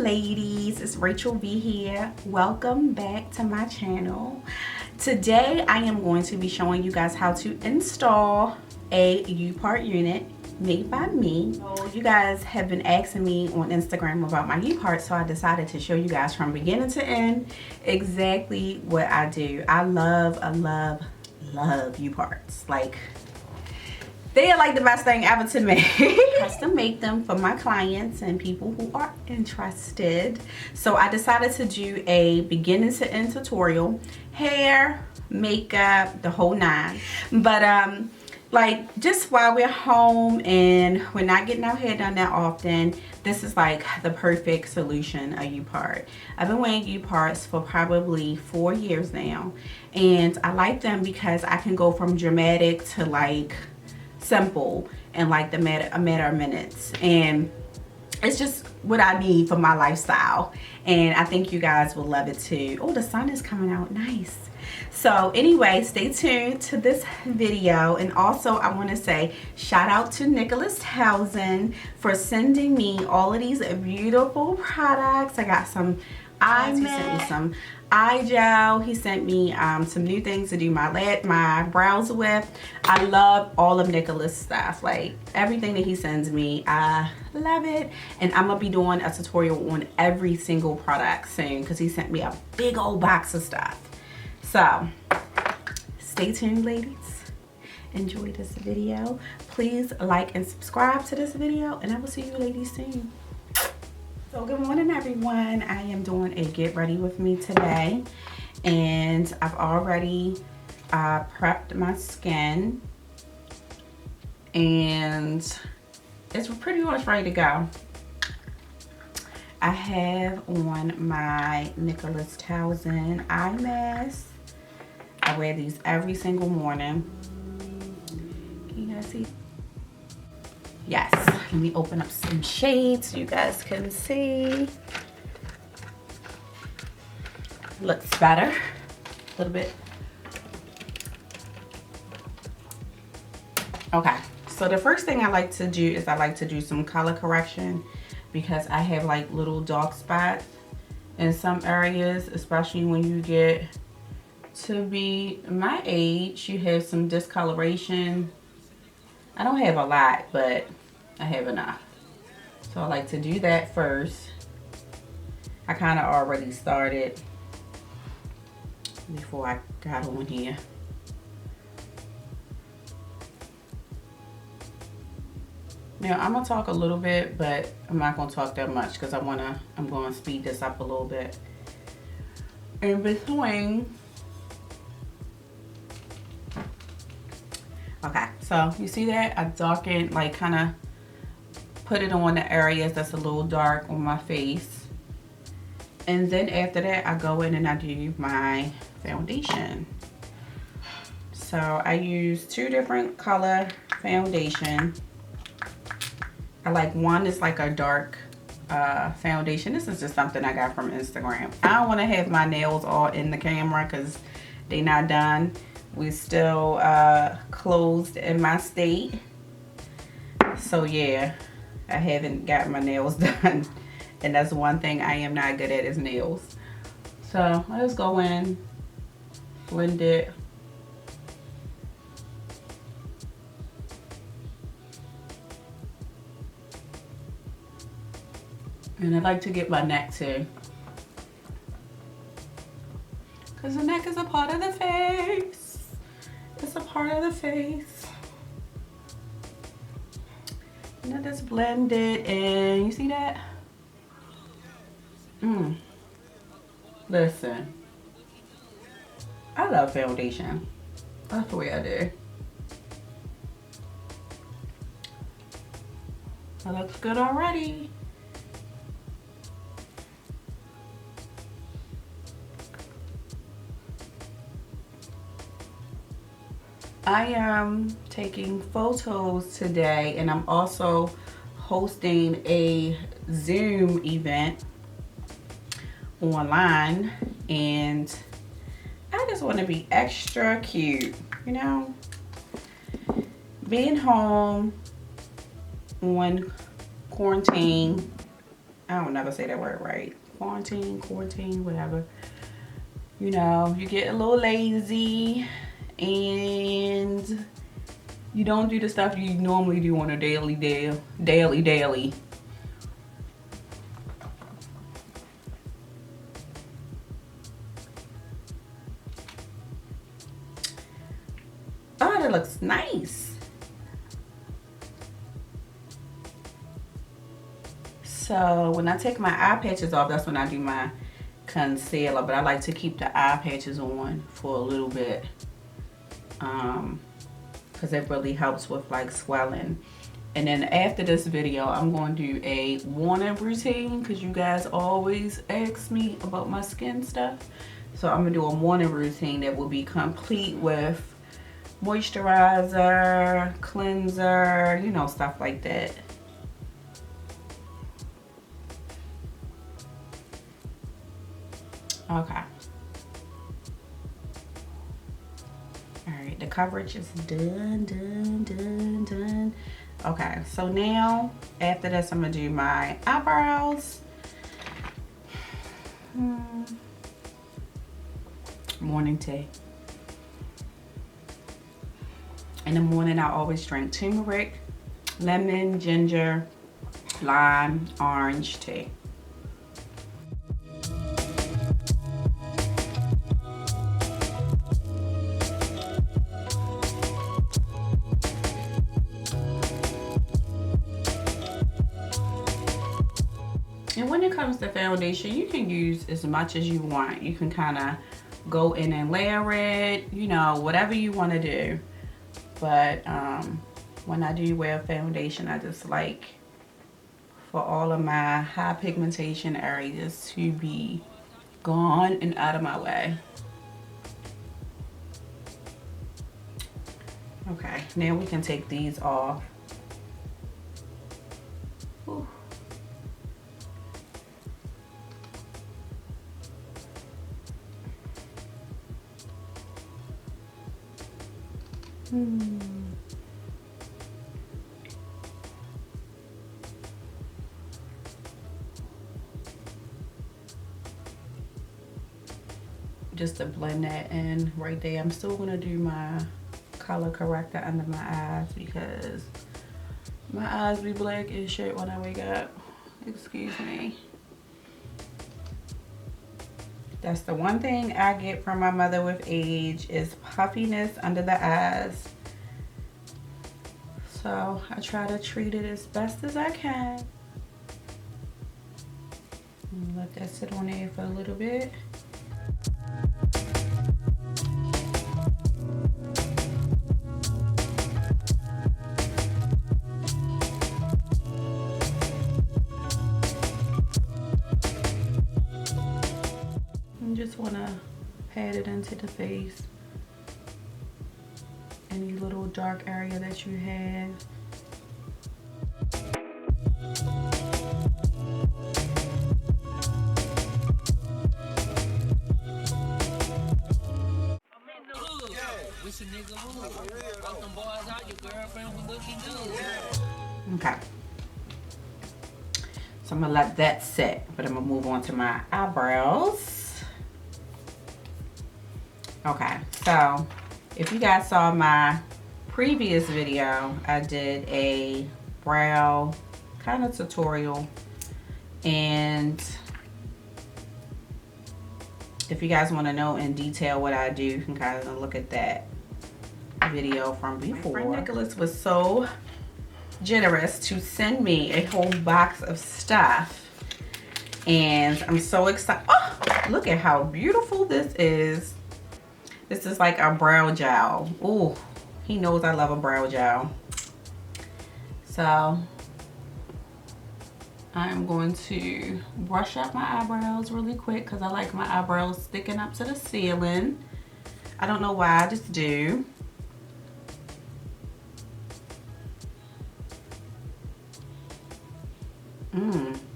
ladies, it's Rachel B here. Welcome back to my channel. Today I am going to be showing you guys how to install a U-part unit made by me. So you guys have been asking me on Instagram about my U-part, so I decided to show you guys from beginning to end exactly what I do. I love U-parts. Like, they are like the best thing ever to me. Custom make them for my clients and people who are interested. So I decided to do a beginning to end tutorial. Hair, makeup, the whole nine. But like, just while we're home and we're not getting our hair done that often, this is like the perfect solution, a U-part. I've been wearing U-parts for probably 4 years now. And I like them because I can go from dramatic to like simple in like a matter of minutes, and it's just what I need for my lifestyle, and I think you guys will love it too. Oh, the sun is coming out nice. So anyway, stay tuned to this video, and also I want to say shout out to Nicholas Townsend for sending me all of these beautiful products. I got some eye mask, some eye gel. He sent me some new things to do my brows with. I love all of Nicholas stuff. Like, everything that he sends me, I love it. And I'm gonna be doing a tutorial on every single product soon because he sent me a big old box of stuff. So stay tuned, ladies. Enjoy this video. Please like and subscribe to this video, and I will see you ladies soon. So good morning, everyone. I am doing a get ready with me today, and I've already prepped my skin, and it's pretty much ready to go. I have on my Nicholas Townsend eye mask. I wear these every single morning. Can you guys see? Yes, let me open up some shades so you guys can see. Looks better, a little bit. Okay, so the first thing I like to do is I like to do some color correction because I have like little dark spots in some areas, especially when you get to be my age. You have some discoloration. I don't have a lot, but I have enough. So I like to do that first. I kind of already started before I got on here. Now I'm gonna talk a little bit, but I'm not gonna talk that much because I'm gonna speed this up a little bit. In between. Okay, so you see that? I darkened, like kind of put it on the areas that's a little dark on my face. And then after that, I go in and I do my foundation. So I use 2 different color foundation. I like one is like a dark foundation. This is just something I got from Instagram. I don't want to have my nails all in the camera because they not done. We still closed in my state. So yeah, I haven't got my nails done. And that's one thing I am not good at is nails. So let's go in, blend it. And I like to get my neck too, because the neck is a part of the face. It's a part of the face. And I just blend it, and you see that? Listen, I love foundation. That's the way I do. That looks good already. I am taking photos today, and I'm also hosting a Zoom event online, and I just want to be extra cute, you know, being home on quarantine. I don't never say that word right. Quarantine, whatever. You know, you get a little lazy and you don't do the stuff you normally do on a daily. Oh, that looks nice. So when I take my eye patches off, that's when I do my concealer. But I like to keep the eye patches on for a little bit. Because it really helps with like swelling. And then after this video, I'm going to do a morning routine because you guys always ask me about my skin stuff. So I'm going to do a morning routine that will be complete with moisturizer, cleanser, you know, stuff like that. Okay. Alright, the coverage is done. Okay, so now after this I'm gonna do my eyebrows. Morning tea. In the morning I always drink turmeric, lemon, ginger, lime, orange tea. And when it comes to foundation, you can use as much as you want. You can kind of go in and layer it, you know, whatever you want to do. But when I do wear foundation, I just like for all of my high pigmentation areas to be gone and out of my way. Okay, now we can take these off. Whew. Just to blend that in right there. I'm still gonna do my color corrector under my eyes because my eyes be black as shit when I wake up. Excuse me. That's the one thing I get from my mother with age is puffiness under the eyes. So I try to treat it as best as I can. Let that sit on there for a little bit. Just want to pat it into the face. Any little dark area that you have. Okay. So I'm gonna let that sit, but I'm gonna move on to my eyebrows. Okay, so if you guys saw my previous video, I did a brow kind of tutorial, and if you guys want to know in detail what I do, you can kind of look at that video from before. My friend Nicholas was so generous to send me a whole box of stuff, and I'm so excited. Oh, look at how beautiful this is. This is like a brow gel. Ooh, he knows I love a brow gel. So I'm going to brush up my eyebrows really quick because I like my eyebrows sticking up to the ceiling. I don't know why, I just do.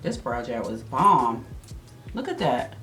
This brow gel is bomb. Look at that.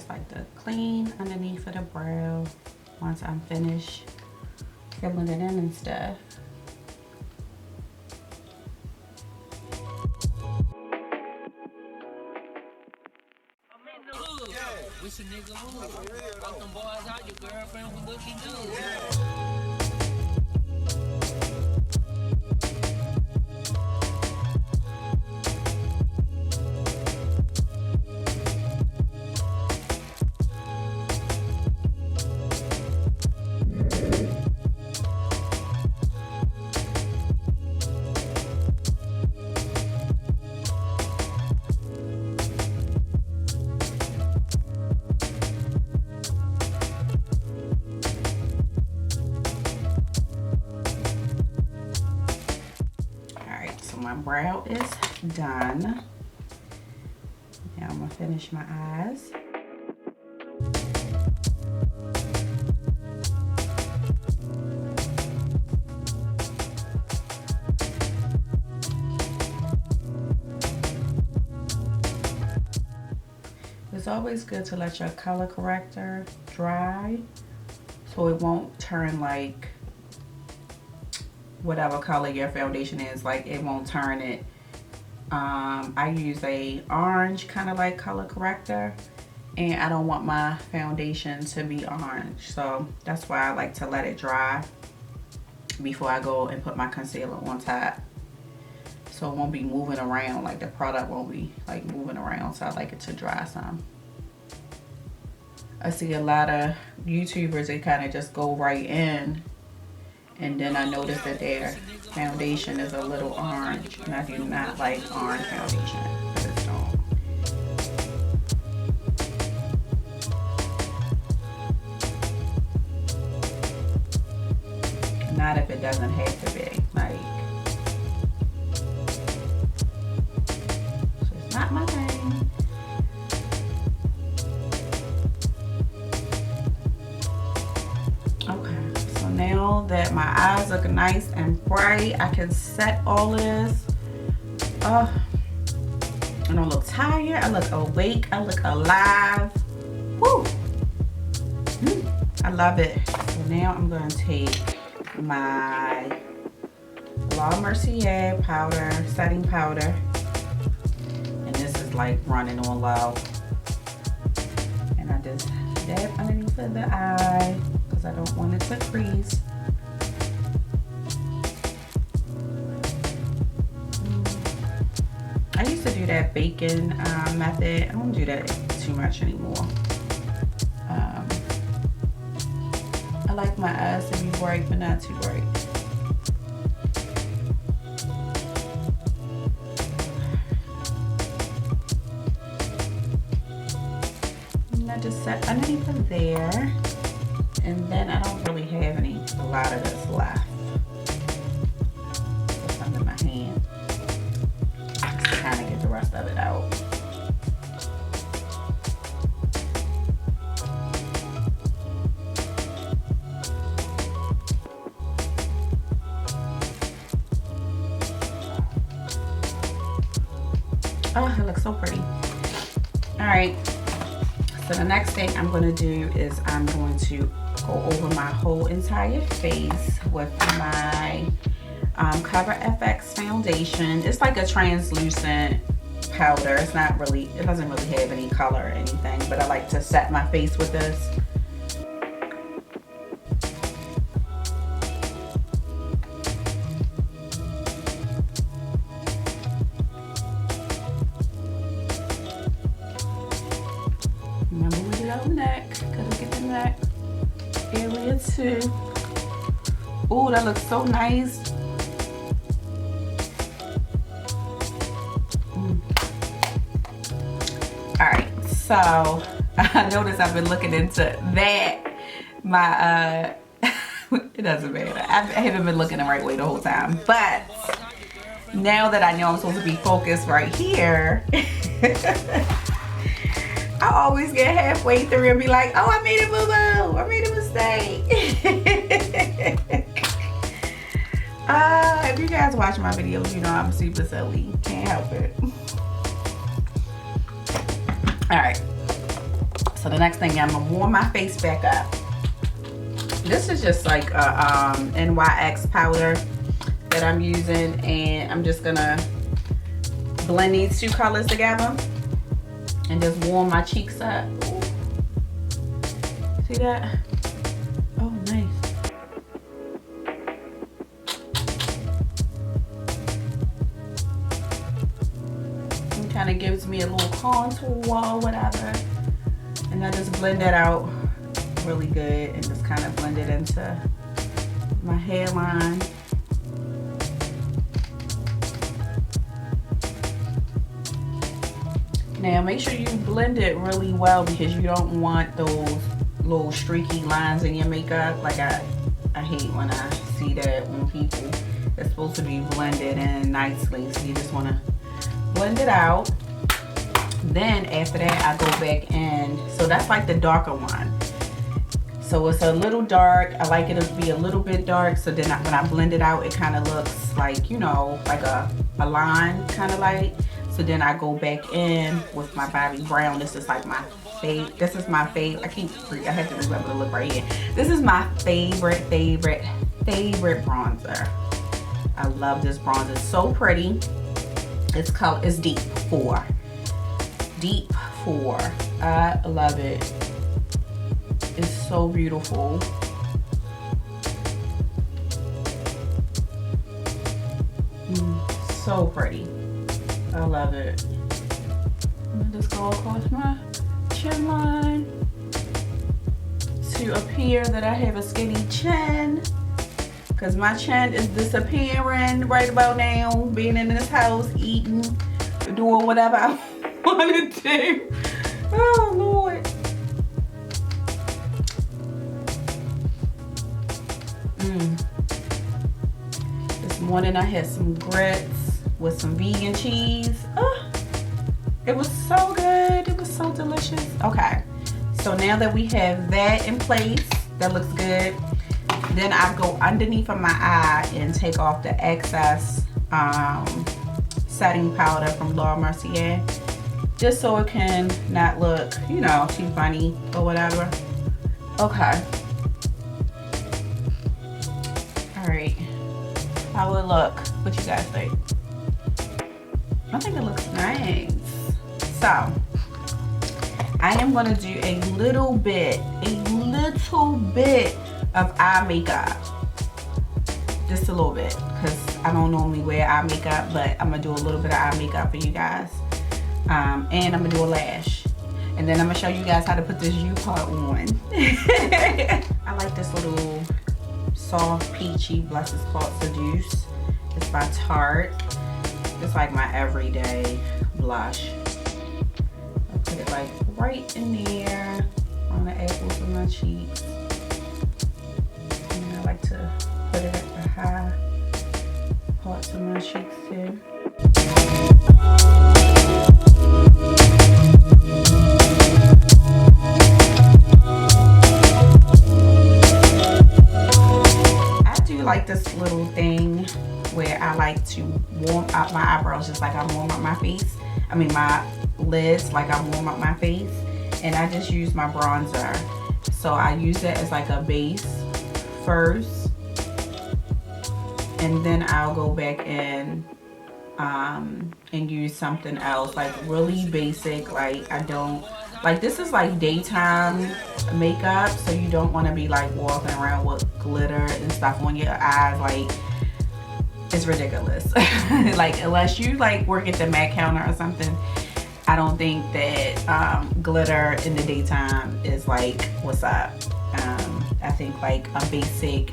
just like to clean underneath of the brow once I'm finished filling it in and stuff. Wish a nigga would. Fuck them boys out, your girlfriend was looking good. My brow is done. Now I'm gonna finish my eyes. It's always good to let your color corrector dry so it won't turn like whatever color your foundation is, like it won't turn it. I use a orange kind of like color corrector, and I don't want my foundation to be orange, so that's why I like to let it dry before I go and put my concealer on top, so it won't be moving around, like the product won't be like moving around, so I like it to dry some. I see a lot of YouTubers, they kind of just go right in, and then I noticed that their foundation is a little orange, and I do not like orange foundation. I just don't. Not if it doesn't have to be. Like, so it's not my thing. Now that my eyes look nice and bright, I can set all of this. I don't look tired. I look awake. I look alive. Woo! I love it. So now I'm going to take my La Mercier powder, setting powder, and this is like running on low. And I just dab underneath of the eye, I don't want it to crease. I used to do that bacon method. I don't do that too much anymore. I like my eyes to be bright, but not too bright. And I just set underneath of there. And then I don't really have a lot of this left. It's under my hand. Just to kind of get the rest of it out. Oh, it looks so pretty. All right. So the next thing I'm going to do is I'm going to go over my whole entire face with my Cover FX foundation. It's like a translucent powder. It's not really, it doesn't really have any color or anything, but I like to set my face with this. Remember, we did our neck. Gotta get the neck area too. Oh, that looks so nice. All right, so I noticed I've been looking into that. My it doesn't matter. I haven't been looking the right way the whole time, but now that I know I'm supposed to be focused right here, I always get halfway through and be like, oh, I made a boo-boo. I made a mistake. If you guys watch my videos, you know I'm super silly. Can't help it. All right. So the next thing, I'm gonna warm my face back up. This is just like a NYX powder that I'm using, and I'm just gonna blend these two colors together and just warm my cheeks up. Ooh. See that? Oh, nice. It kind of gives me a little contour or whatever, and I just blend that out really good and just kind of blend it into my hairline. Now make sure you blend it really well, because you don't want those little streaky lines in your makeup. Like I hate when I see that on people. It's supposed to be blended in nicely, so you just want to blend it out. Then after that, I go back in. So that's like the darker one. So it's a little dark. I like it to be a little bit dark, so then when I blend it out, it kind of looks like, you know, like a line kind of like. So then I go back in with my Bobbie Brown. This is like my favorite. This is my favorite. I have to remember to look right here. This is my favorite bronzer. I love this bronzer. It's so pretty. It's Deep 4. Deep 4. I love it. It's so beautiful. So pretty. I love it. I'm gonna just go across my chin line to appear that I have a skinny chin, because my chin is disappearing right about now, being in this house, eating, doing whatever I want to do. Oh Lord. This morning I had some grits with some vegan cheese. It was so good. It was so delicious. Okay, so now that we have that in place, that looks good, then I go underneath of my eye and take off the excess setting powder from Laura Mercier, just so it can not look, you know, too funny or whatever. Okay. All right. How will it look? What you guys think? I think it looks nice. So I am gonna do a little bit of eye makeup. Just a little bit, because I don't normally wear eye makeup, but I'm gonna do a little bit of eye makeup for you guys. And I'm gonna do a lash. And then I'm gonna show you guys how to put this U part on. I like this little soft peachy blush. It's called Seduce. It's by Tart. It's like my everyday blush. I put it like right in there on the apples of my cheeks. And I like to put it at the high parts of my cheeks too. I do like this little thing where I like to warm up my eyebrows just like I warm up my face. I mean my lids like I warm up my face. And I just use my bronzer. So I use it as like a base first. And then I'll go back in and use something else, like really basic. Like I don't, like this is like daytime makeup, so you don't want to be like walking around with glitter and stuff on your eyes. Like it's ridiculous. Like unless you like work at the Mac counter or something, I don't think that glitter in the daytime is like what's up. I think like a basic,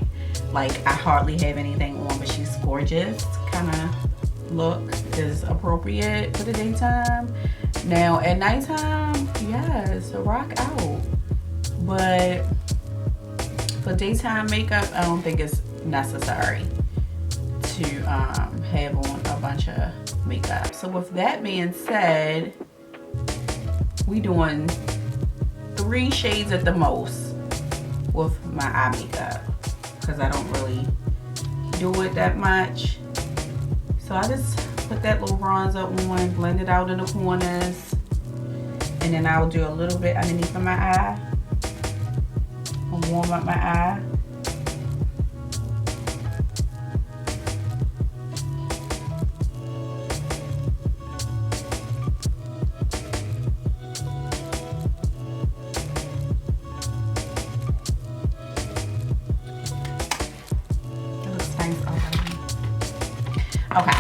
like I hardly have anything on but she's gorgeous kind of look is appropriate for the daytime. Now at nighttime, yes, rock out. But for daytime makeup, I don't think it's necessary to have on a bunch of makeup. So with that being said, we doing 3 shades at the most with my eye makeup, because I don't really do it that much. So I just put that little bronzer on, blend it out in the corners, And then I'll do a little bit underneath of my eye. I'll warm up my eye. It looks nice already. Okay,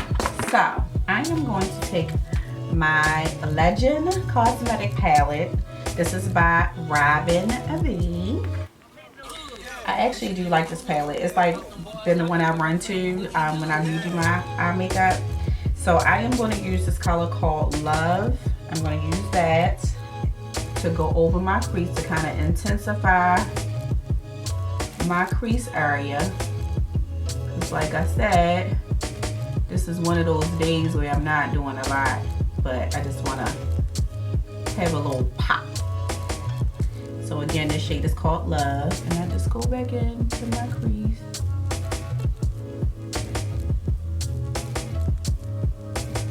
so I am going to take my Legend Cosmetic Palette. This is by Robin V. I actually do like this palette. It's like been the one I run to when I do my eye makeup. So I am going to use this color called Love. I'm going to use that to go over my crease to kind of intensify my crease area. Because like I said, this is one of those days where I'm not doing a lot, but I just want to have a little pop. So again, this shade is called Love, and I just go back into my crease.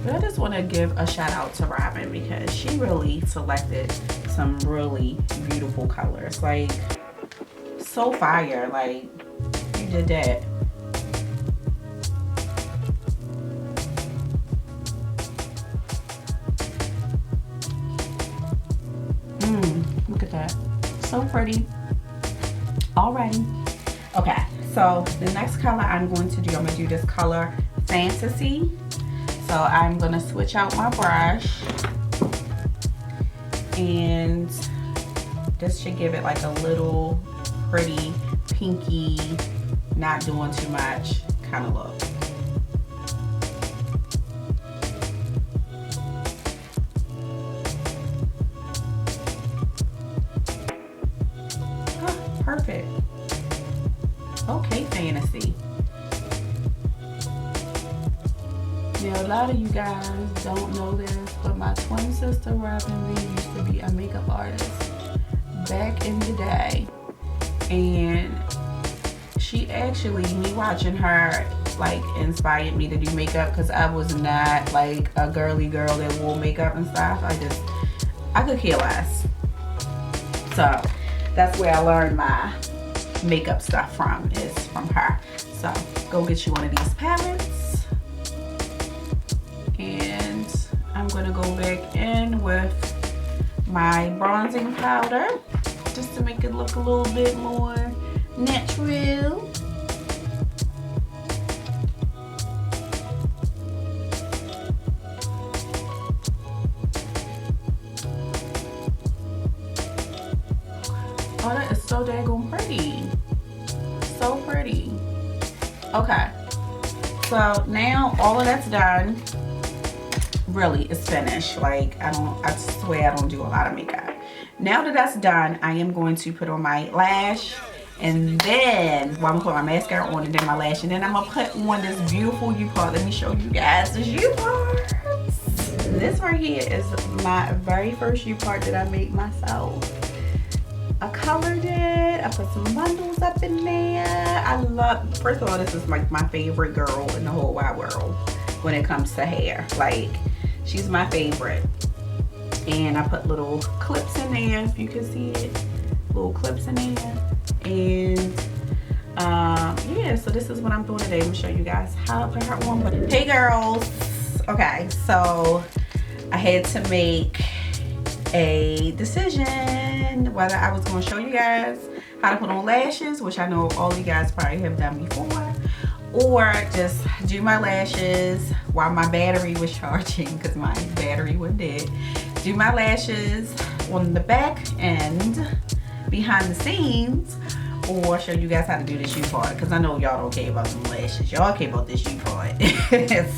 But I just want to give a shout out to Robin because she really selected some really beautiful colors. Like, so fire. Like, you did that. Look at that. So pretty. Alrighty. Okay, so the next color I'm going to do, I'm going to do this color Fantasy. So I'm going to switch out my brush. And this should give it like a little pretty pinky, not doing too much kind of look. Perfect. Okay, Fantasy. Now, a lot of you guys don't know this, but my twin sister Robin Lee used to be a makeup artist back in the day. And she actually, me watching her, like, inspired me to do makeup because I was not like a girly girl that wore makeup and stuff. I could care less. So that's where I learned my makeup stuff from, is from her. So go get you one of these palettes. And I'm gonna go back in with my bronzing powder just to make it look a little bit more natural. Oh, that is so daggone pretty. So pretty. Okay. So now all of that's done. Really, it's finished. Like, I swear I don't do a lot of makeup. Now that that's done, I am going to put on my lash. And then, well, I'm gonna put my mascara on and then my lash. And then I'm gonna put on this beautiful U-part. Let me show you guys this U-part. This right here is my very first U-part that I made myself. I colored it. I put some bundles up in there. I love, first of all, this is like my favorite girl in the whole wide world when it comes to hair. Like, she's my favorite. And I put little clips in there, if you can see it. Little clips in there. And yeah, so this is what I'm doing today. I'm gonna show you guys how I put her on. But hey girls, okay, so I had to make a decision whether I was going to show you guys how to put on lashes, which I know all you guys probably have done before, or just do my lashes while my battery was charging because my battery was dead. Do my lashes on the back end behind the scenes, or show you guys how to do this U-part because I know y'all don't care about them lashes. Y'all care about this U-part.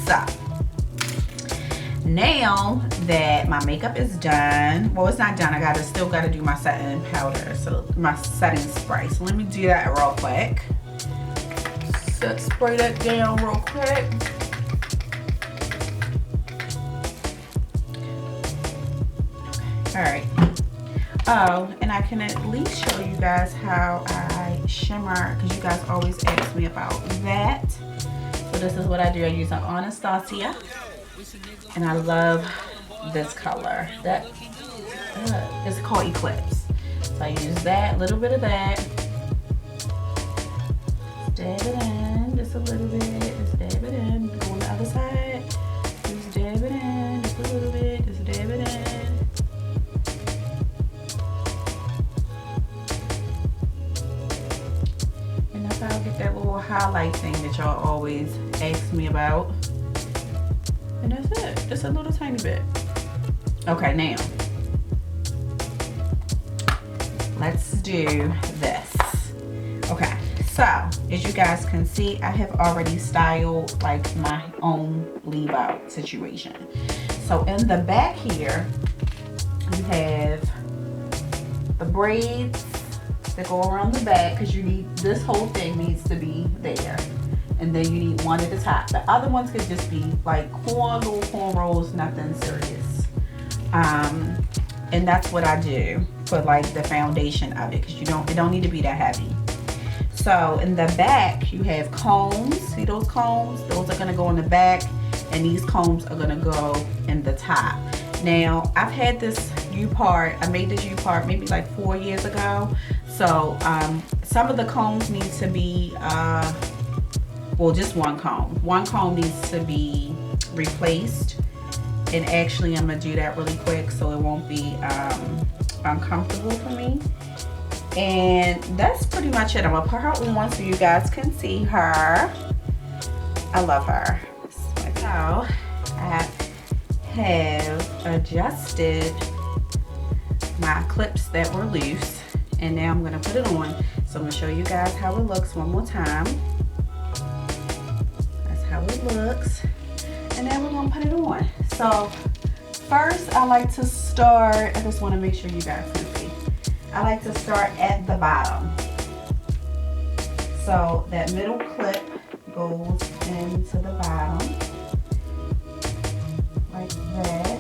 So now that my makeup is done, well, it's not done, I still gotta do my setting powder, so my setting spray. So let me do that real quick. So spray that down real quick. All right. Oh, and I can at least show you guys how I shimmer, because you guys always ask me about that. So this is what I do. I use an Anastasia, and I love this color. That It's called Eclipse. So I use that, a little bit of that. Dab it in, just a little bit. Just dab it in. Go on the other side. Just dab it in, just a little bit. Just dab it in. And that's how I get that little highlight thing that y'all always ask me about. And that's it. Just a little tiny bit. Okay, now let's do this. Okay, so as you guys can see, I have already styled like my own leave out situation. So in the back here, you have the braids that go around the back because you need, this whole thing needs to be there. And then you need one at the top. The other ones could just be like little cornrows, nothing serious. And that's what I do for like the foundation of it, because it don't need to be that heavy. So in the back you have combs. See those combs? Those are gonna go in the back, and these combs are gonna go in the top. Now I've had this U-part. I made this U-part maybe like 4 years ago. So some of the combs need to be well, just one comb. One comb needs to be replaced. And actually I'm gonna do that really quick so it won't be uncomfortable for me. And that's pretty much it. I'm gonna put her on so you guys can see her. I love her. So I have adjusted my clips that were loose, and now I'm gonna put it on. So I'm gonna show you guys how it looks one more time. That's how it looks. And then we're gonna put it on. So first I like to start, I just wanna make sure you guys can see. I like to start at the bottom. So that middle clip goes into the bottom, like that.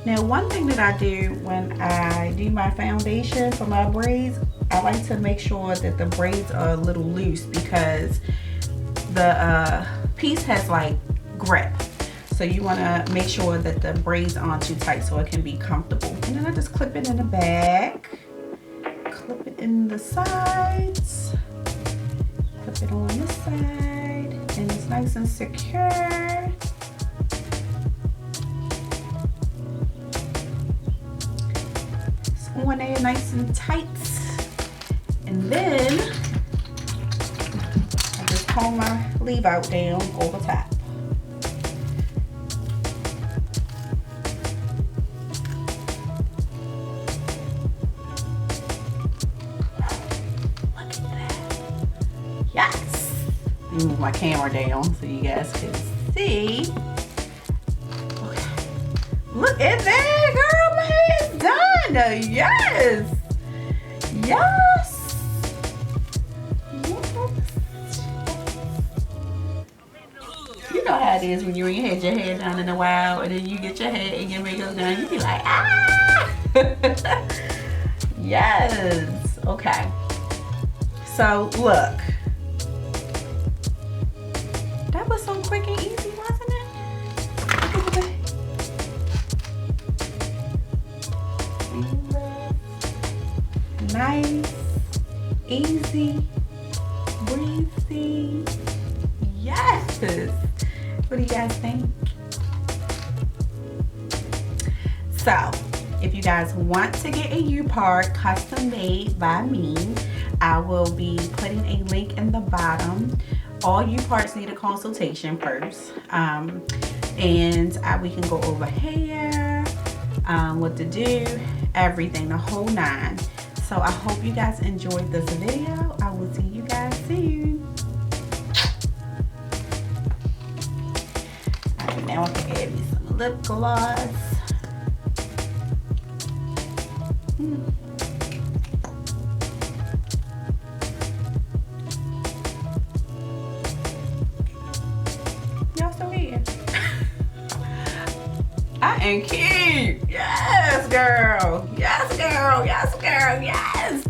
Now, one thing that I do when I do my foundation for my braids, I like to make sure that the braids are a little loose because the piece has like grip. So you want to make sure that the braids aren't too tight so it can be comfortable. And then I just clip it in the back, clip it in the sides, clip it on this side, and it's nice and secure. On there nice and tight, and then I just comb my leave out down over top. Look at that. Yes. Let me move my camera down so you guys can see. Okay. Look at that, girl. My hair's done. Yes. Yes. You know how it is when you ain't had your hair done in a while, and then you get your hair and your makeup done, you be like, ah. Yes. Okay. So look. That was so quick and easy, wasn't it? Look at that. Nice, easy, breezy. Yes. What do you guys think? So, if you guys want to get a U-part custom made by me, I will be putting a link in the bottom all you parts need a consultation first. We can go over hair, what to do, everything, the whole nine. So I hope you guys enjoyed this video. I will see you guys soon. Alright, now I can add me some lip gloss. Y'all still here? I am cute. Yes, girl. Yes, girl. Yes, girl. Yes.